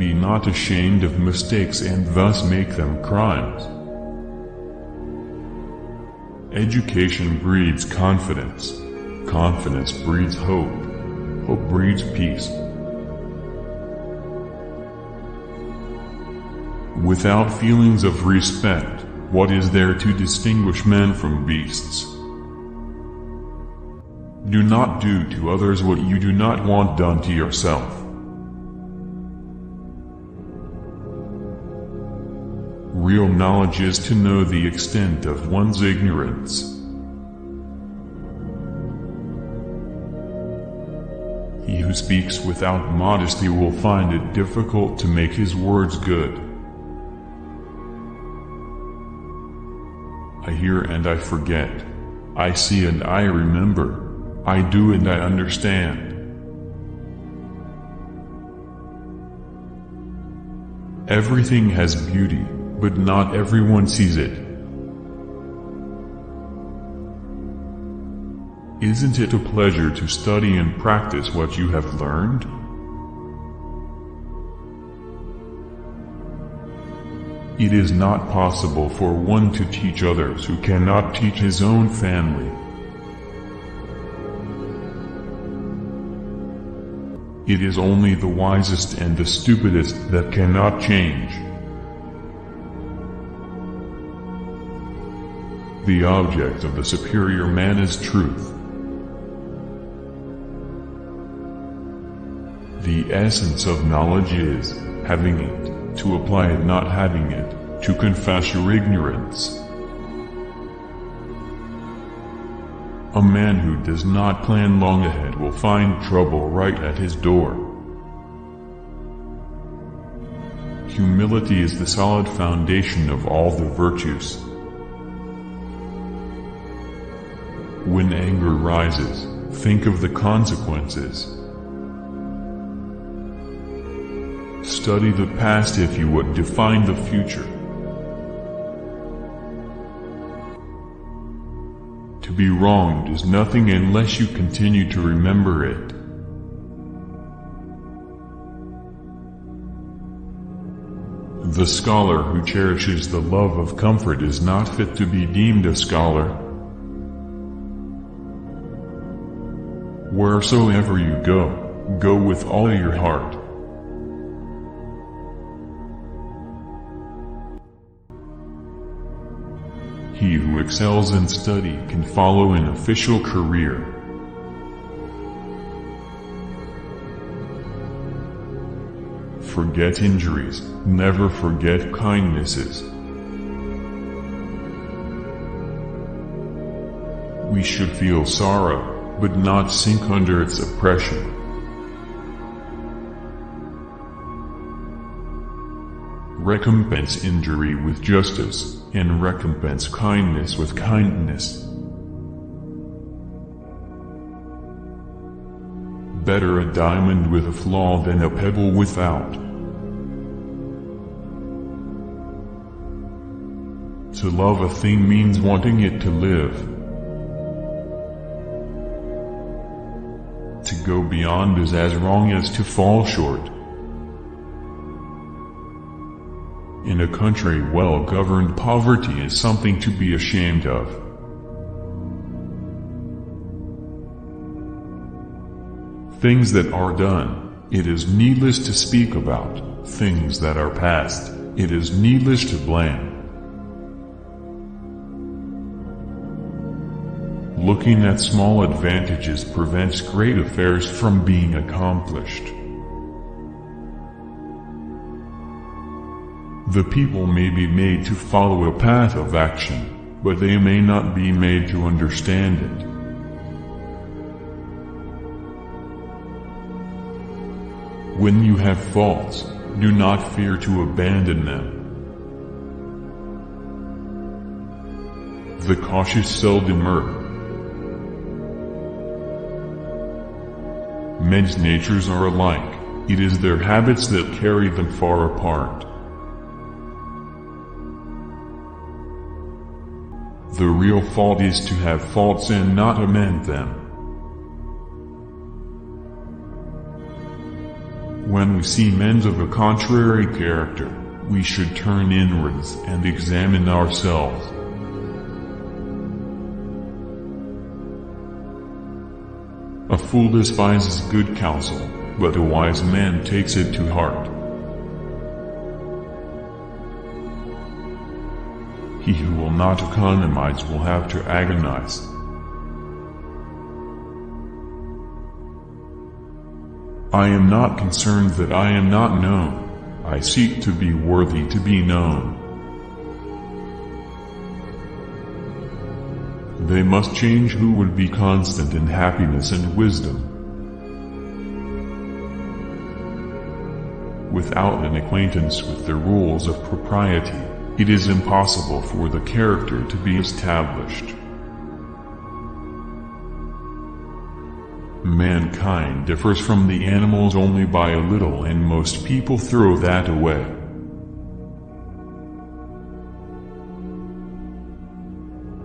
Be not ashamed of mistakes and thus make them crimes. Education breeds confidence. Confidence breeds hope. Hope breeds peace. Without feelings of respect, what is there to distinguish men from beasts? Do not do to others what you do not want done to yourself. Real knowledge is to know the extent of one's ignorance. He who speaks without modesty will find it difficult to make his words good. I hear and I forget. I see and I remember. I do and I understand. Everything has beauty, but not everyone sees it. Isn't it a pleasure to study and practice what you have learned? It is not possible for one to teach others who cannot teach his own family. It is only the wisest and the stupidest that cannot change. The object of the superior man is truth. The essence of knowledge is having it, to apply it not having it, to confess your ignorance. A man who does not plan long ahead will find trouble right at his door. Humility is the solid foundation of all the virtues. When anger rises, think of the consequences. Study the past if you would define the future. To be wronged is nothing unless you continue to remember it. The scholar who cherishes the love of comfort is not fit to be deemed a scholar. Wheresoever you go, go with all your heart. He who excels in study can follow an official career. Forget injuries, never forget kindnesses. We should feel sorrow, but not sink under its oppression. Recompense injury with justice, and recompense kindness with kindness. Better a diamond with a flaw than a pebble without. To love a thing means wanting it to live. To go beyond is as wrong as to fall short. In a country well governed, poverty is something to be ashamed of. Things that are done, it is needless to speak about. Things that are past, it is needless to blame. Looking at small advantages prevents great affairs from being accomplished. The people may be made to follow a path of action, but they may not be made to understand it. When you have faults, do not fear to abandon them. The cautious seldom err. Men's natures are alike, it is their habits that carry them far apart. The real fault is to have faults and not amend them. When we see men of a contrary character, we should turn inwards and examine ourselves. A fool despises good counsel, but a wise man takes it to heart. He who will not economize will have to agonize. I am not concerned that I am not known. I seek to be worthy to be known. They must change who would be constant in happiness and wisdom. Without an acquaintance with the rules of propriety, it is impossible for the character to be established. Mankind differs from the animals only by a little, and most people throw that away.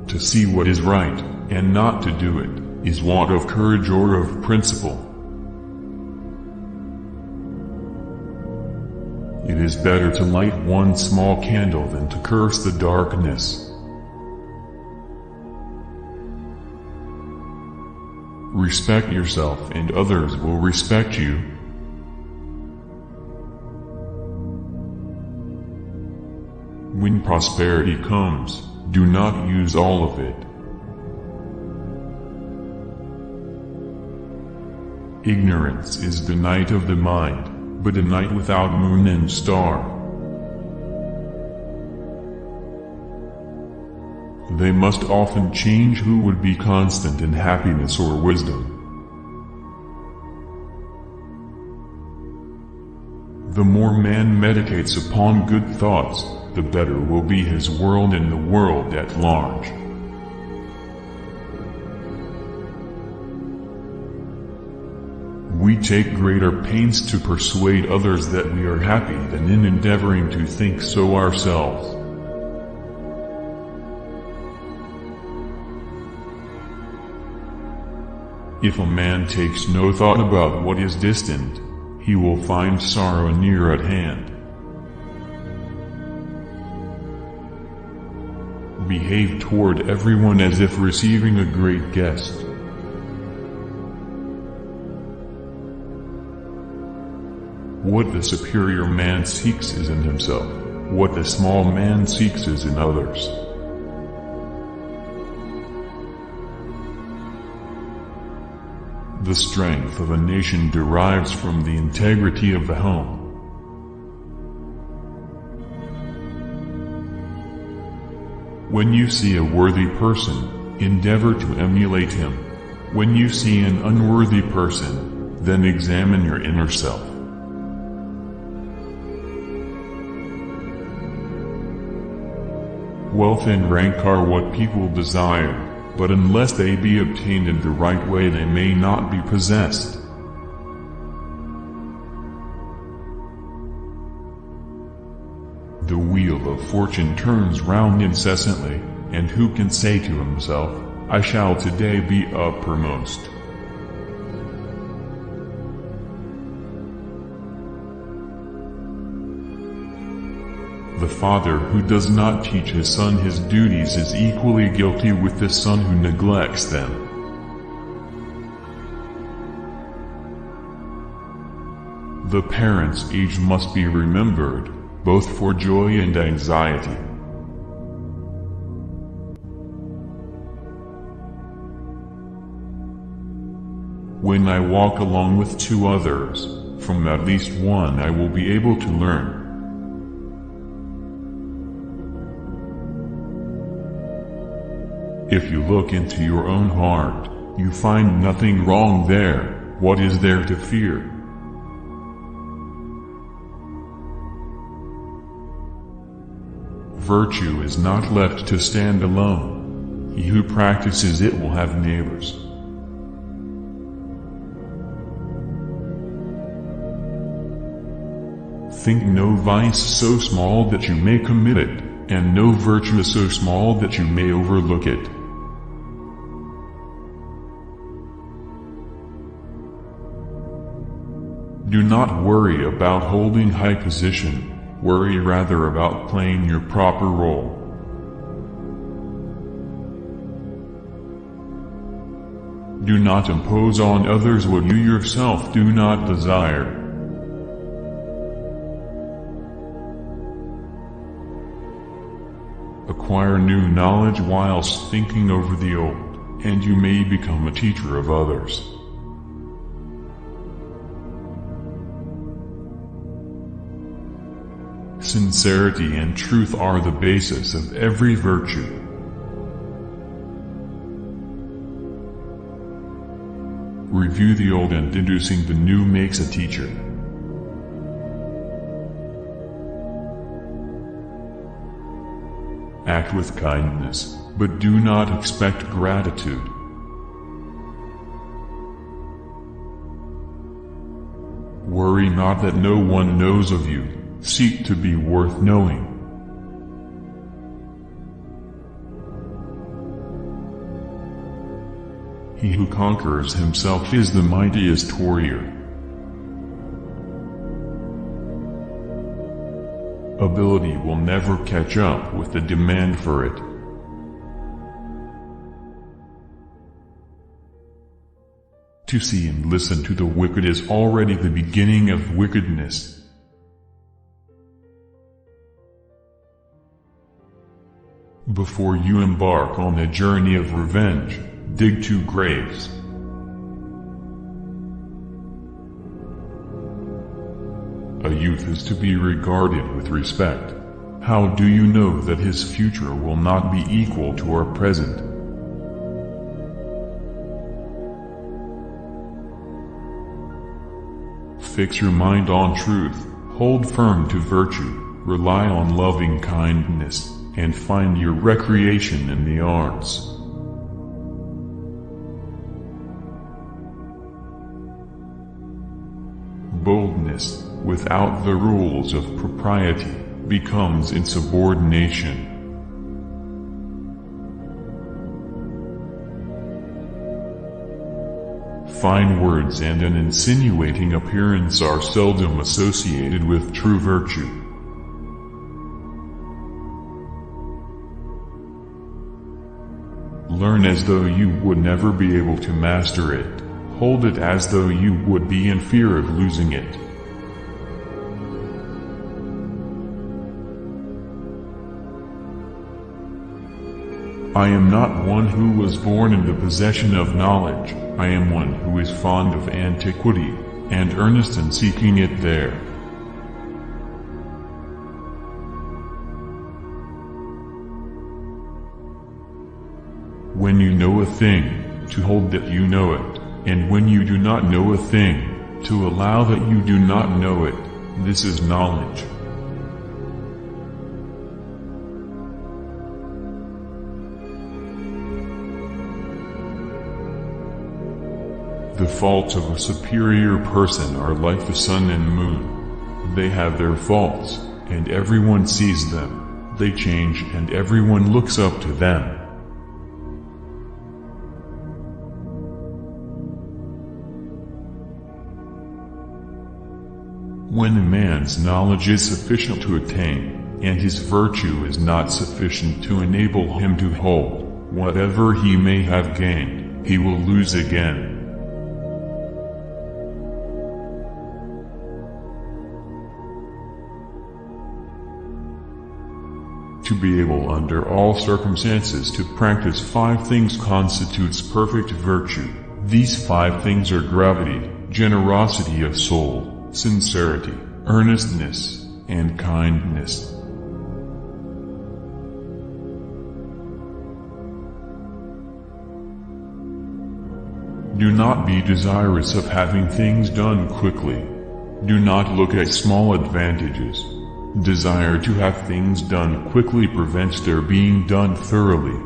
To see what is right, and not to do it, is want of courage or of principle. It is better to light one small candle than to curse the darkness. Respect yourself and others will respect you. When prosperity comes, do not use all of it. Ignorance is the night of the mind, but a night without moon and star. They must often change who would be constant in happiness or wisdom. The more man meditates upon good thoughts, the better will be his world and the world at large. We take greater pains to persuade others that we are happy than in endeavoring to think so ourselves. If a man takes no thought about what is distant, he will find sorrow near at hand. Behave toward everyone as if receiving a great guest. What the superior man seeks is in himself, what the small man seeks is in others. The strength of a nation derives from the integrity of the home. When you see a worthy person, endeavor to emulate him. When you see an unworthy person, then examine your inner self. Wealth and rank are what people desire, but unless they be obtained in the right way they may not be possessed. The wheel of fortune turns round incessantly, and who can say to himself, I shall today be uppermost? The father who does not teach his son his duties is equally guilty with the son who neglects them. The parent's age must be remembered, both for joy and anxiety. When I walk along with two others, from at least one I will be able to learn. If you look into your own heart, you find nothing wrong there. What is there to fear? Virtue is not left to stand alone. He who practices it will have neighbors. Think no vice so small that you may commit it, and no virtue so small that you may overlook it. Do not worry about holding high position, worry rather about playing your proper role. Do not impose on others what you yourself do not desire. Acquire new knowledge whilst thinking over the old, and you may become a teacher of others. Sincerity and truth are the basis of every virtue. Review the old, and deducing the new makes a teacher. Act with kindness, but do not expect gratitude. Worry not that no one knows of you, seek to be worth knowing. He who conquers himself is the mightiest warrior. Ability will never catch up with the demand for it. To see and listen to the wicked is already the beginning of wickedness. Before you embark on a journey of revenge, dig 2 graves. A youth is to be regarded with respect. How do you know that his future will not be equal to our present? Fix your mind on truth, hold firm to virtue, rely on loving kindness, and find your recreation in the arts. Boldness, without the rules of propriety, becomes insubordination. Fine words and an insinuating appearance are seldom associated with true virtue. Learn as though you would never be able to master it. Hold it as though you would be in fear of losing it. I am not one who was born in the possession of knowledge, I am one who is fond of antiquity, and earnest in seeking it there. When you know a thing, to hold that you know it, and when you do not know a thing, to allow that you do not know it, this is knowledge. The faults of a superior person are like the sun and moon. They have their faults, and everyone sees them. They change and everyone looks up to them. When a man's knowledge is sufficient to attain, and his virtue is not sufficient to enable him to hold, whatever he may have gained, he will lose again. To be able under all circumstances to practice 5 things constitutes perfect virtue. These 5 things are gravity, generosity of soul, sincerity, earnestness, and kindness. Do not be desirous of having things done quickly. Do not look at small advantages. Desire to have things done quickly prevents their being done thoroughly.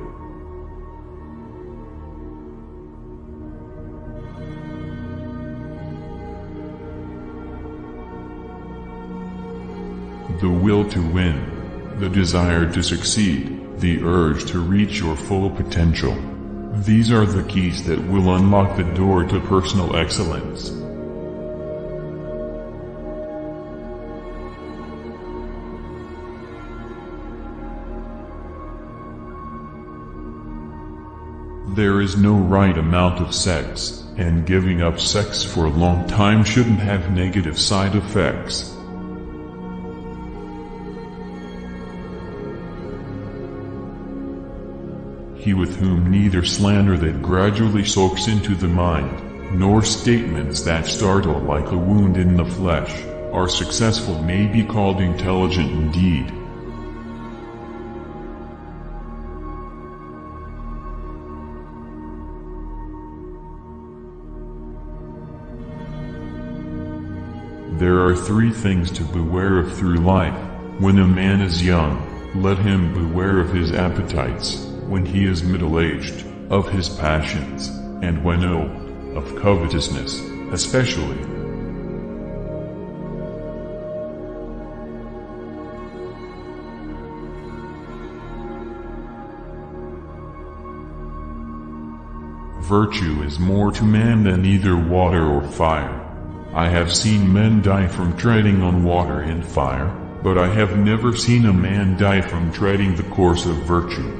The will to win, the desire to succeed, the urge to reach your full potential. These are the keys that will unlock the door to personal excellence. There is no right amount of sex, and giving up sex for a long time shouldn't have negative side effects. He with whom neither slander that gradually soaks into the mind, nor statements that startle like a wound in the flesh, are successful may be called intelligent indeed. There are three things to beware of through life. When a man is young, let him beware of his appetites. When he is middle-aged, of his passions, and when old, of covetousness, especially. Virtue is more to man than either water or fire. I have seen men die from treading on water and fire, but I have never seen a man die from treading the course of virtue.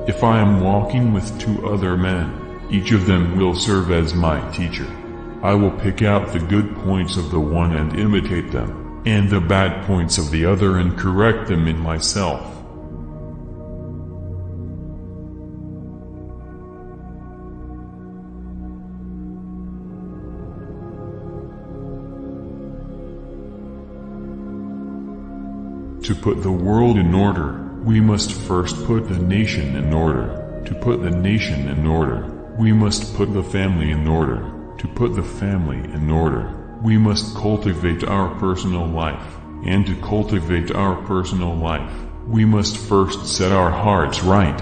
If I am walking with two other men, each of them will serve as my teacher. I will pick out the good points of the one and imitate them, and the bad points of the other and correct them in myself. To put the world in order, we must first put the nation in order. To put the nation in order, we must put the family in order. To put the family in order, we must cultivate our personal life. And to cultivate our personal life, we must first set our hearts right.